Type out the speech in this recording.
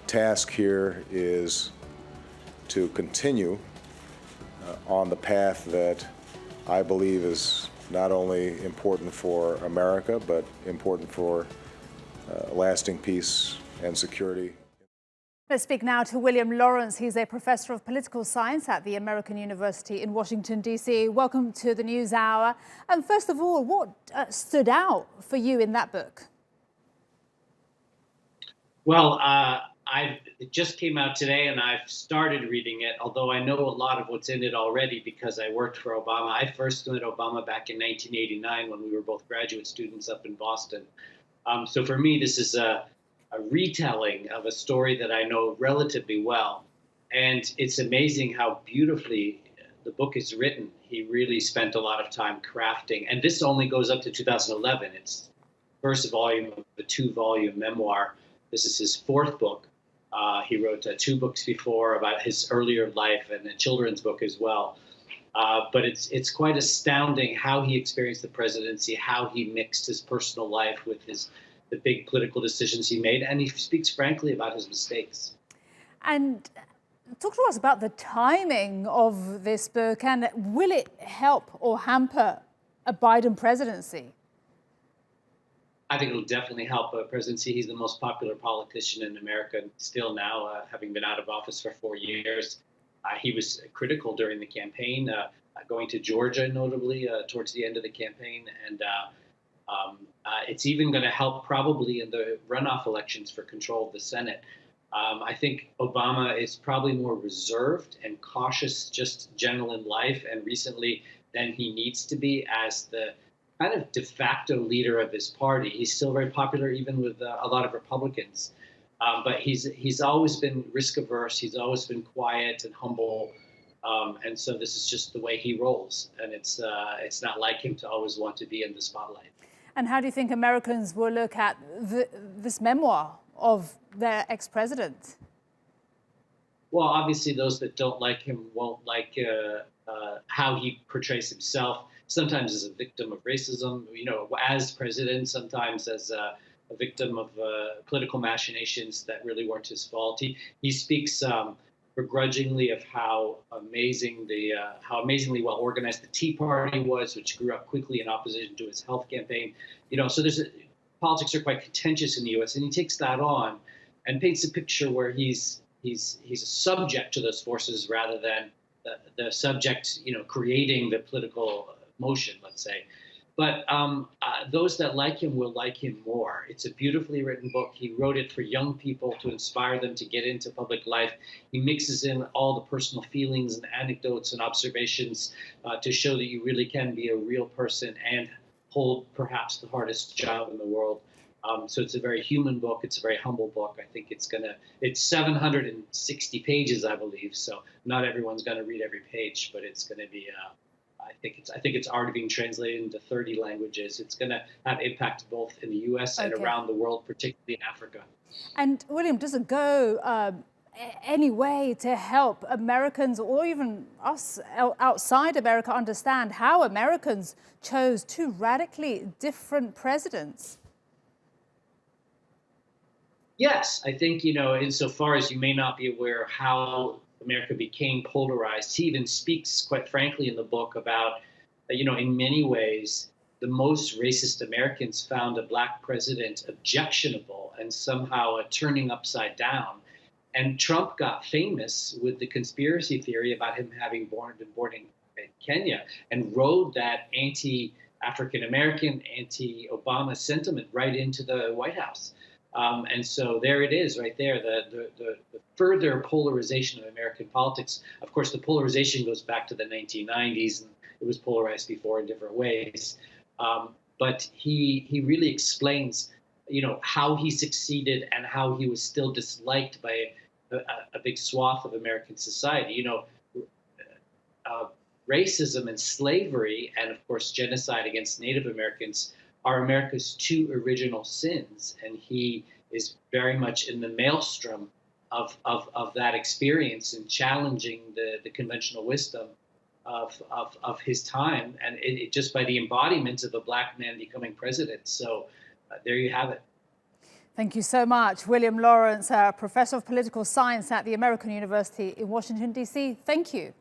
task here is to continue on the path that I believe is not only important for America, but important for lasting peace and security. Let's speak now to William Lawrence. He's a professor of political science at the American University in Washington, D.C. Welcome to the News Hour. And first of all, what stood out for you in that book? Well, it just came out today, and I've started reading it, although I know a lot of what's in it already because I worked for Obama. I first met Obama back in 1989 when we were both graduate students up in Boston. So for me, this is a retelling of a story that I know relatively well. And it's amazing how beautifully the book is written. He really spent a lot of time crafting. And this only goes up to 2011. It's the first volume of a 2-volume memoir. This is his 4th book. He wrote 2 books before about his earlier life and a children's book as well. But it's quite astounding how he experienced the presidency, how he mixed his personal life with the big political decisions he made, and he speaks frankly about his mistakes. And talk to us about the timing of this book, and will it help or hamper a Biden presidency? I think it'll definitely help a presidency. He's the most popular politician in America still now, having been out of office for 4 years. He was critical during the campaign, going to Georgia, notably, towards the end of the campaign. And it's even going to help probably in the runoff elections for control of the Senate. I think Obama is probably more reserved and cautious, just general in life, and recently than he needs to be as the kind of de facto leader of his party. He's still very popular, even with a lot of Republicans. But he's always been risk averse. He's always been quiet and humble. And so this is just the way he rolls. And it's not like him to always want to be in the spotlight. And how do you think Americans will look at this memoir of their ex-president? Well, obviously, those that don't like him won't like how he portrays himself, sometimes as a victim of racism, as president, sometimes as a victim of political machinations that really weren't his fault. He speaks begrudgingly of how amazingly well organized the Tea Party was, which grew up quickly in opposition to his health campaign. So politics are quite contentious in the U.S., and he takes that on and paints a picture where he's a subject to those forces rather than the subject, creating the political motion, let's say. But those that like him will like him more. It's a beautifully written book. He wrote it for young people to inspire them to get into public life. He mixes in all the personal feelings and anecdotes and observations to show that you really can be a real person and hold perhaps the hardest job in the world. So it's a very human book. It's a very humble book. I think it's 760 pages, I believe. So not everyone's going to read every page, but it's going to be I think it's already being translated into 30 languages. It's going to have impact both in the U.S. and around the world, particularly in Africa. And William, does it go any way to help Americans or even us outside America understand how Americans chose 2 radically different presidents? Yes, I think, insofar as you may not be aware of how America became polarized, he even speaks quite frankly in the book about, in many ways, the most racist Americans found a black president objectionable and somehow turning upside down. And Trump got famous with the conspiracy theory about him having been born in Kenya and rode that anti-African American, anti-Obama sentiment right into the White House. And so there it is right there, the further polarization of American politics. Of course, the polarization goes back to the 1990s, and it was polarized before in different ways. But he really explains, how he succeeded and how he was still disliked by a big swath of American society. Racism and slavery, and of course genocide against Native Americans, are America's 2 original sins, and he is very much in the maelstrom of that experience and challenging the conventional wisdom of his time, and it just by the embodiment of a black man becoming president. So there you have it. Thank you so much. William Lawrence, Professor of Political Science at the American University in Washington, D.C. Thank you.